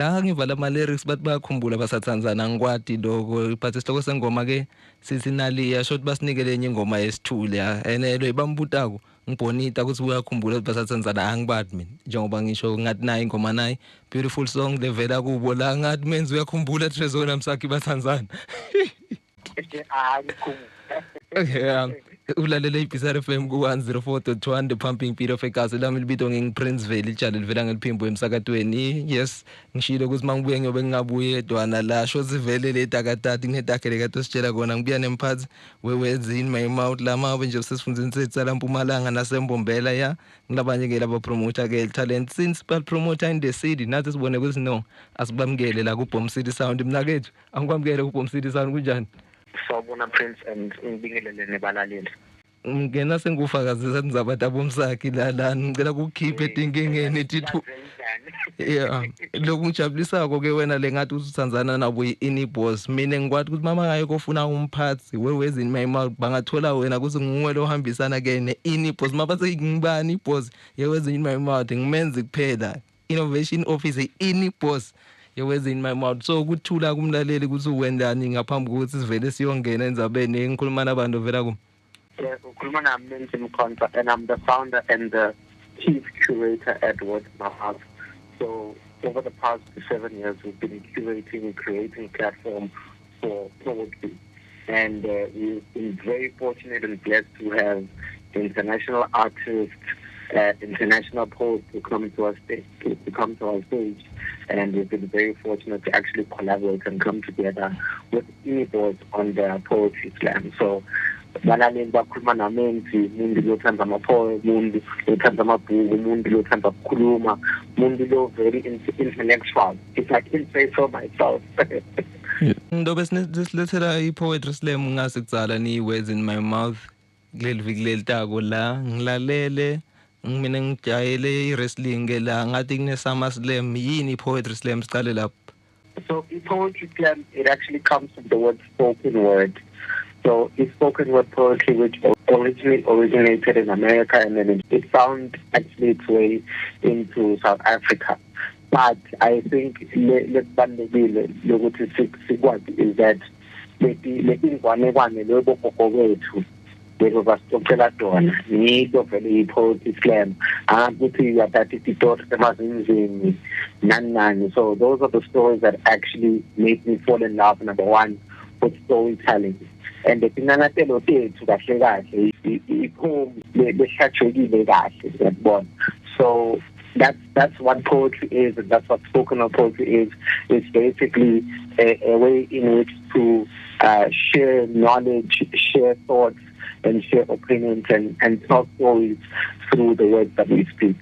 ngivala ama-lyrics bathi bayakhumbula basathanzana angikwadi lokho but isihloko sengoma ke sithi Naliya shot basinikele enye ingoma yesithule ya and lo bambutako ngibonita ukuthi uyakhumbula ukuthi basathanzana angibadi mina njengoba ngisho ngathi nayi ingoma nayi beautiful song levela kubo la ngathi menzi uyakhumbula Trezona Msaki bathanzana. Okay, ulalele iBizarre FM ku 104.1 the pumping beat of egazi lami libito ngingiPrince Vele ijali livela ngeliphimbo emsakatweni. Yes, ngishilo ukuthi mangibuye ngiyobe ngingabuye edwana la sho sivele le takatati ngetakhe lekathi sitshela kona ngibuya nemphathi wewezini my mouth la mabe nje sesifundzeni setsala Mpumalanga naseMbombela ya ngilabanye ke laba promoter ke talent since but promoter in the city nathi sibone ukuthi no asibamukele la ku Bomb City Sound mnakethu angikwamukele ku Bomb City Sound kunjani? Sawubona Prince and ngibingelele nebalaleli. Ngena sengufakazisa nizabata abomsaki la ngicela ukukhiphe etinkingeni etithu. Yeah, lokungijabulisako ke wena lengathi usithanzana nabo iNiboss mina ngikwathi ukuthi mama ngaye kofuna umphathi wewezini my mouth bangathola wena ukuthi nguwe lo hambisana ke neINiboss mabathi ngibani iBoss yewezini my mouth ngimenze kuphela innovation office iNiboss yewezini my mouth so ukuthula kumlaleli ukuthi uwendani ngaphambi kokuthi sivele siyongena enzabeni engikhuluma nabantu vela ku ukhuluma nami Menzi Mkhonto and I'm the founder and the chief curator at Words in My Mouth. So over the past 7 years we've been curating and creating a platform for poetry and we've been very fortunate and blessed to have international artists, international poets to come to our stage, and we've been very fortunate to actually collaborate and come together with INiboss on their poetry slam. So balaleli bakhuluma namenzi umuntu lothanda amapoem umuntu lothanda amabhuku umuntu lothanda ukukhuluma umuntu lo very intellectual. It's like inside for myself. Ndo besilethela ipoetry slam ngasikudzala ni words in my mouth kuleli viki lelitako la ngilalele mina ngijayele i-wrestling la ngathi kune summer slam yini poetry slam siqale lapho. So poetry slam it actually comes from the word spoken word. So it's spoken word poetry which originally originated in America and then it found actually its way into South Africa. But I think lesibandekile lokuthi sikwazi is that letingwane lobo gogo wethu beko basicocela dona nito vele ipoetry slam ukuthi yathatha isitori semazinzini nani. So those are the stories that actually made me fall in love, number one, with storytelling. And the tinanatelo tethu kahle kahle ipoem lehlatshekile kahle yabona. So that's what poetry is, and that's what spoken word poetry is. It's basically a way in which to share knowledge, share thoughts, and share opinions and tell stories through the words that we speak.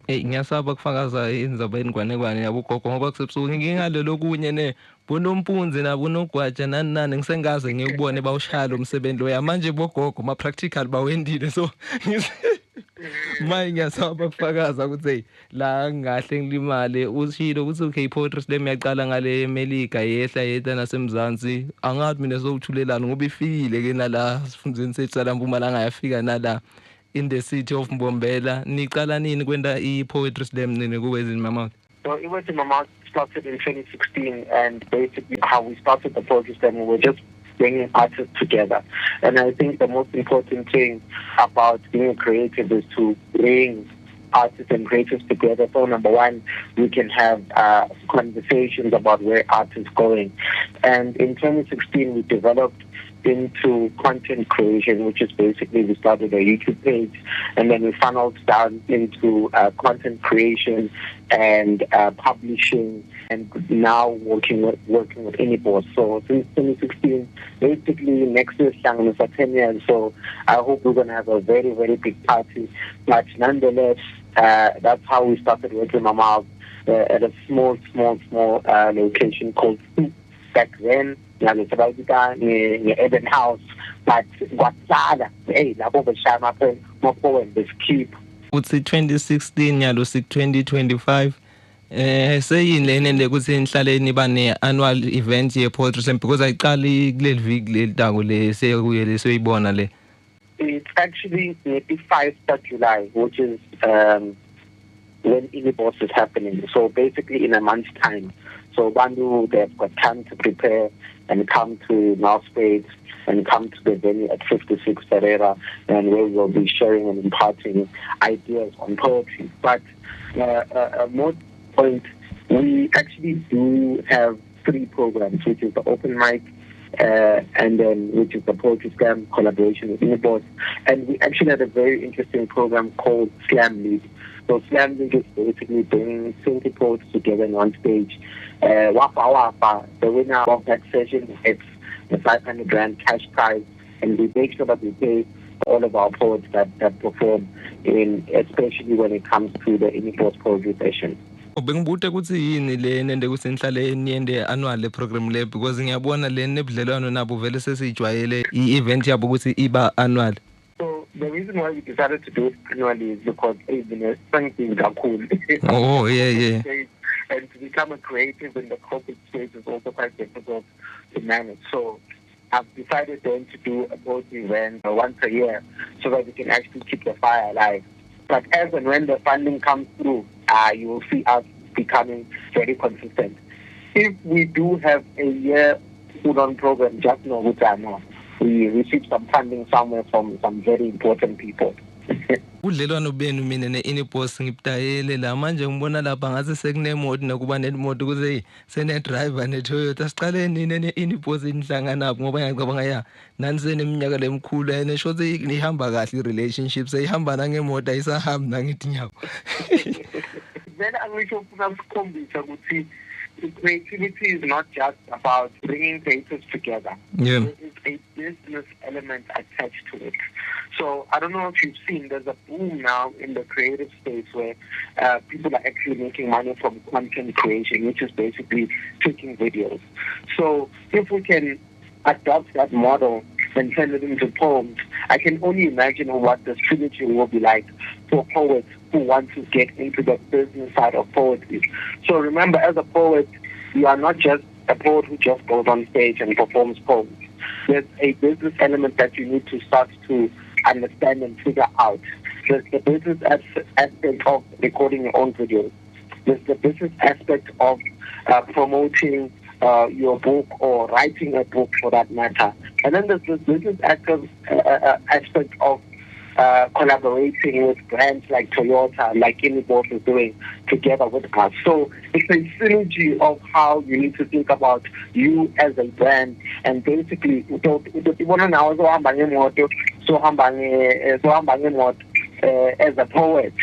Ngiyasaba kufakaza indzaba yenigwane yabugogo ngoba kusebusuku ngingalelo kunye ne bonompunzi nabo nogwaja nani ngisengaze ngikubone bawushaya umsebenzi lo manje bogogo ma practical bawendile so maye ngiyasaba kufakaza ukuthi la ngahle ngilimale ushilo ukuthi okay poetry slam yaqala ngale eMelika yehla nasemzansi angathi mina sokuthulelana ngoba ifikile ke nala sifundzeni setsala Mpumalanga yafika nala in the city of Mbombela. Niqala nini kwenda i-poetry slam nini ku Words in My Mouth? So it was in my mouth started in 2016 and basically how we started the poetry slam, we were just bringing artists together. And I think the most important thing about being creative is to bring artists and creatives together. So number one, we can have conversations about where art is going. And in 2016, we developed into content creation, which is basically we started a YouTube page, and then we funneled down into content creation and publishing, and now working with INiboss. So since 2016, basically next year is 10 years. So I hope we're going to have a very, very big party. But nonetheless, that's how we started Words in My Mouth at a small location called Soup. Back then, it's about the Eden House, but kwatsala labo beshaya amapoem besikipha. Uthi 2016 yalo 2025 seyini lena le kuthi inhlaleni bane annual event ye poetry slam because ayiqali kuleli viki lelitako le sekuye lesoyibona le. It's actually the 5th of July, which is when Inibos is happening. So basically in a month's time. So Bandu, they've got time to prepare and come to Nelspruit and come to the venue at 56 Pereira, and where we'll be sharing and imparting ideas on poetry. But more point, we actually do have 3 programs, which is the open mic, and then which is the Poetry Slam collaboration with Inibos. And we actually had a very interesting program called Slam League. So Slam League is basically bringing 20 poets together on one stage. The winner of that session gets the 500 Rand cash prize, and we make sure that we pay all of our poets that perform, especially when it comes to the Inibos poetry session. Bengibuta ukuthi yini le nende kusenhlale niende annual le program le, because ngiyabona le nebudlelwano nabo vele sesijwayele i-event yabo ukuthi iba annual. So the reason why we decided to do it annually is because it's been a something cool. Oh yeah. And to become a creative in the corporate space is also quite difficult to manage. So I've decided then to do a poetry event once a year so that we can actually keep the fire alive. But as and when the funding comes through, you will see us becoming very consistent. If we do have a year food-on program, just know which I know. We receive some funding somewhere from some very important people. Udlelwano benu mina ne-Inibos ngibudayele la manje ngibona lapha ngathi sekunemoto nakuba nemoto kuze sene-driver ne-Toyota. Siqale nini ne-Inibos inihlanganapho ngoba ngiyacabanga ya nani seneminyaka lemkhulu and sho ukuthi nihamba kahle i-relationship seyihamba nangemoto ayisahambi nangithi nyawo. Then angisho ufuna ukukhombisa ukuthi creativity is not just about bringing creatives together. Yeah. There is a business element attached to it. So I don't know if you've seen, there's a boom now in the creative space where people are actually making money from content creation, which is basically taking videos. So if we can adopt that model and turn it into poems, I can only imagine what the trilogy will be like for poets who want to get into the business side of poetry. So remember, as a poet, you are not just a poet who just goes on stage and performs poems. There's a business element that you need to start to understand and figure out. There's the business aspect of recording your own videos. There's the business aspect of promoting your book or writing a book for that matter. And then there's this business aspect of collaborating with brands like Toyota, like Inibos is doing together with us. So it's a synergy of how you need to think about you as a brand, and basically, as a poet,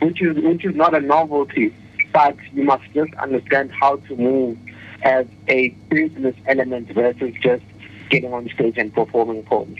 which is not a novelty, but you must just understand how to move as a business element versus just getting on stage and performing poems.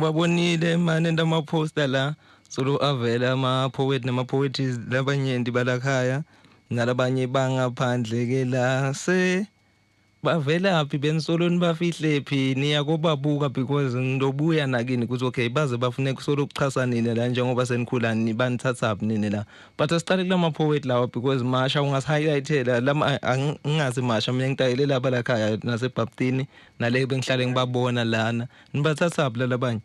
Babonile manje ndamaposta la solo avela ama-poet nama-poetries labanyenti balakhaya nalabanye bangaphandle ke la se bavelaphi benisolo nibafihle phi niyakobabuka, because ngizobuya nakini kuthi okay baze bafune kusolo ukuchasa nini la njengoba senikhulani banithathaphi nini la, but asiqale kulama-poet lawa because Masha ungasi-highlightela lama angazi Masha mina ngitayele laba lakhaya nasebhaptini nale bengihlale ngibabona lana nibathathaphi lalabanye.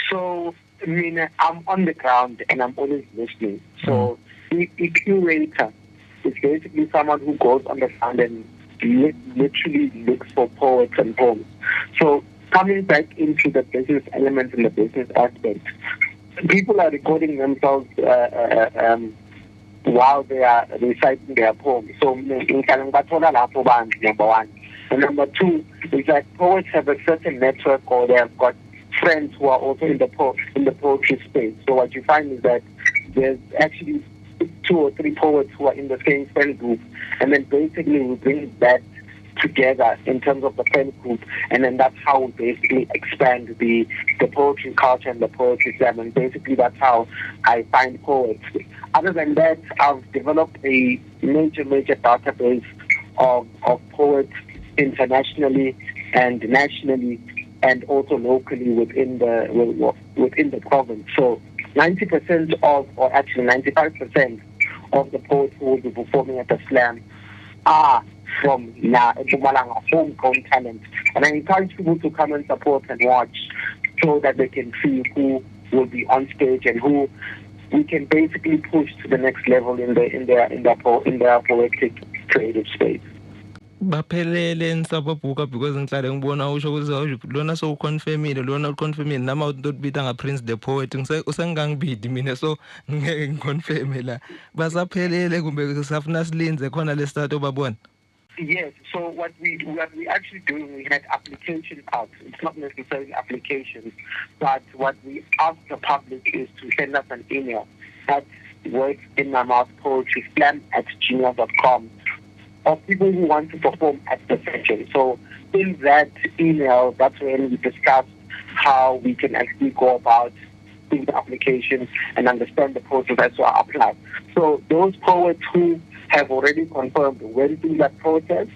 So I mean, I'm on the ground and I'm always listening. So a curator is basically someone who goes on the ground and literally looks for poets and poems. So coming back into the business elements and the business aspect, people are recording themselves while they are reciting their poems. So number one. And number two is that poets have a certain network, or they have got friends who are also in the poetry space. So what you find is that there's actually 2 or 3 poets who are in the same friend group, and then basically we bring that together in terms of the friend group, and then that's how we basically expand the poetry culture and the poetry slam, and basically that's how I find poets. Other than that, I've developed a major database of poets internationally and nationally, and also locally within the province. So 90% of, or actually 95% of the poets who will be performing at the slam are from Mpumalanga, homegrown talent. And I encourage people to come and support and watch so that they can see who will be on stage and who we can basically push to the next level in their poetic creative space. Baphelele nisababhuka because ngihlale ngibona usho ukuthi lona so confirmile lona uconfirmile nama utobita nga Prince the Poet usengangibidi mina so ngeke ngiconfirme la basaphelele kumbe safuna silinze khona lesithathu babona. Yes, so what we actually doing, we had application out. It's not necessarily applications, but what we ask the public is to send us an email at wordsinmymouthpoetryslam@gmail.com of people who want to perform at the session. So in that email, that's when we discuss how we can actually go about doing the application and understand the process as to apply. So those poets who have already confirmed went through that process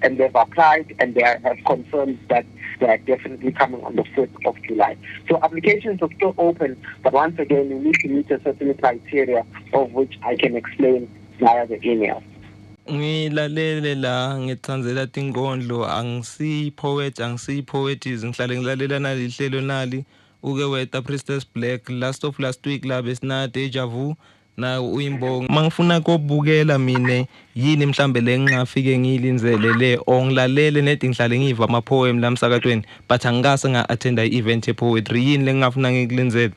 and they've applied and they have confirmed that they are definitely coming on the 5th of July. So applications are still open, but once again, you need to meet a certain criteria of which I can explain via the email. Ngilalele la ngithanzela tinkondlo angisi poetess ngihlale ngilalela nalihlelo nali uke weta Priestess Black last week la besina Deja Vu na uyimbonga mangifuna kobukela mine yini mhlambe lengingafike ngiyilinzele le ongilalele nedi ngihlale ngiva ama poem la msakatweni but angikase nga attend event ye poetry yini lengingafuna ngikulinzele.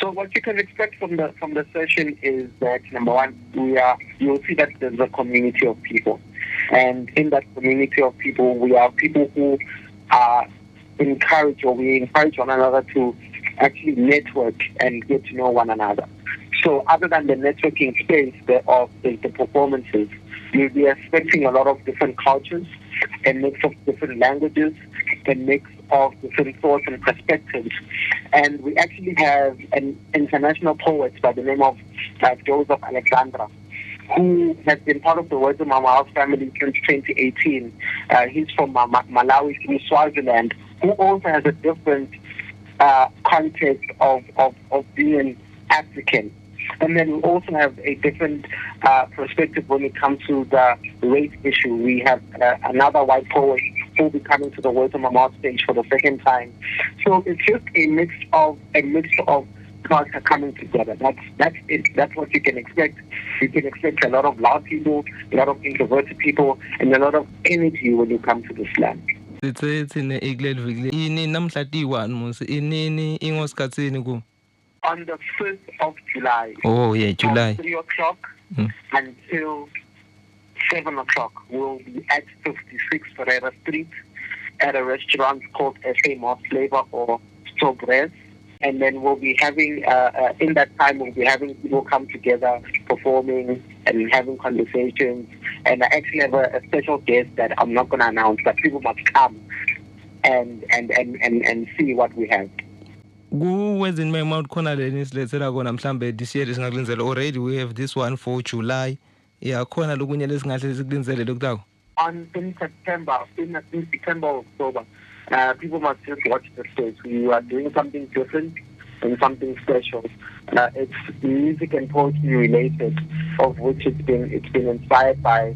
So what you can expect from the session is that, number one, you'll see that there's a community of people, and in that community of people, we are people who encourage one another to actually network and get to know one another. So other than the networking space of the performances, you'll be expecting a lot of different cultures, a mix of different languages, a mix of different thoughts and perspectives. And we actually have an international poet by the name of Joseph Alexandra, who has been part of the Words of Mama House family since 2018. He's from Malawi, from Swaziland, who also has a different context of being African. And then we also have a different perspective when it comes to the race issue. We have another white poet who will be coming to the Words of Mama stage for the second time. So it's just a mix of culture coming together. That's it. That's what you can expect. You can expect a lot of loud people, a lot of introverted people, and a lot of energy when you come to the slam. On the 5th of July. Oh, yeah, July. From 3 o'clock until 7 o'clock. We'll be at 56 Ferreira Street at a restaurant called SA Moss Flavor or Stobres. And then we'll be having, in that time, we'll be having people come together, performing and having conversations. And I actually have a special guest that I'm not going to announce, but people must come and see what we have. Kuwezini mema khona leni silethela kona mhlambe this year singakulenzela already we have this one for July khona lokunye lesingahle sikulenzele lokutako in September or October. People must just watch the space. We are doing something different and something special. It's music and poetry related, of which it's been inspired by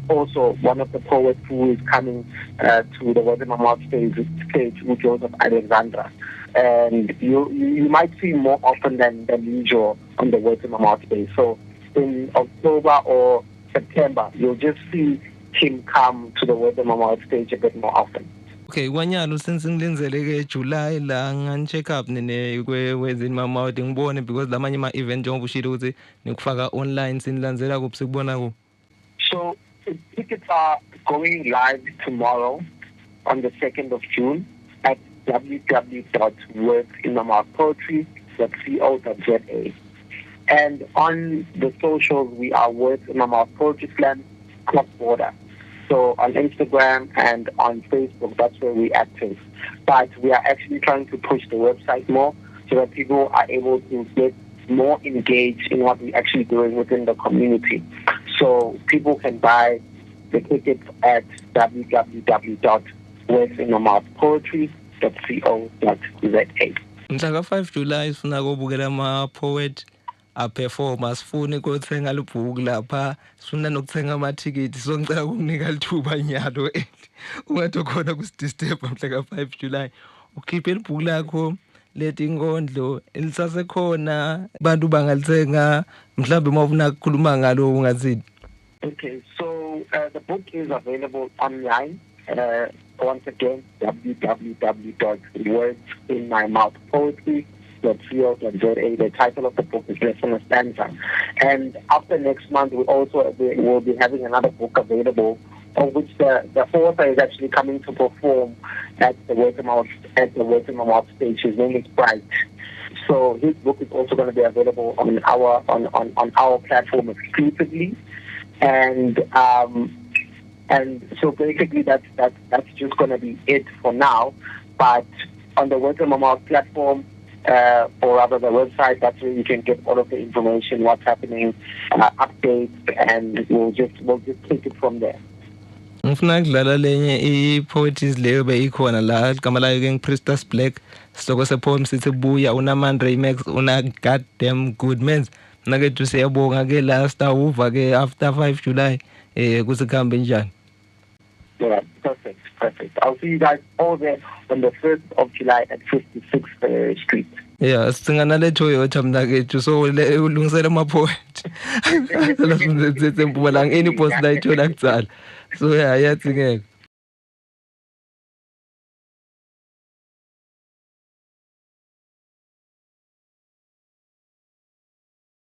also one of the poets who is coming to the Words of Mama stage with Joseph Alexandra. And you might see more often than usual on the Words of Mama stage. So in October or September, you'll just see him come to the Words of Mama stage a bit more often. Okay, kwanyalo since ngilenzele ke July la ngani check up nene kwezini mama ngibone because lamanye ama event njengoba ushilo ukuthi nikufaka online sinilandzela kuphi sikubona ku. So tickets are going live tomorrow on the 2nd of June at www.wordsinmymouthpoetry.co.za. And on the socials, we are Words in My Mouth Poetry Slam cross border. So on Instagram and on Facebook, that's where we're active. But we are actually trying to push the website more so that people are able to get more engaged in what we're actually doing within the community. So people can buy the tickets at www.wordsinmymouthpoetry.co.za. Mhla 5 July sifuna ukubukela ama poet perform sifune ukuthenga libhuku lapha sifuna nokuthenga amathikithi so ngicela ukunika lithuba nyalo ungathi khona kusdisturb mhla ka 5 July ukhiphe libhuku lakho leti inkondlo lisasekhona bantu bangalithenga mhlawumbe mawufuna ukukhuluma ngalo ungathini? Okay, so the book is available online. Once again, www.wordsinmymouthpoetry.co.za. The title of the book is Less Than a Stanza. And after next month, we also will be having another book available, of which the author is actually coming to perform at the Word in My Mouth stage. His name is Bright. So his book is also going to be available on our platform exclusively. And so basically that's just going to be it for now. But on the Word in My Mouth platform, or rather the website, that's where you can get all of the information, what's happening, updates, and we'll just take it from there. Ngifuna ukudlala lenye i-poetries leyo beyikhona la igama layo ke ngiPriestess Black, sihloko sepoem sithi buya unaMandre Max una goddamn good mans. Nakethu siyabonga ke last uva ke after 5 July kusikhambe njani? Yeah, perfect. I'll see you guys all there on the 1st of July at 56th Street. Yeah, singana le Toyota mna kethu so ulungisela ama point. Lasenzetse Mpumalanga any post la ithola kutsala. So yeah, yathi ngeke.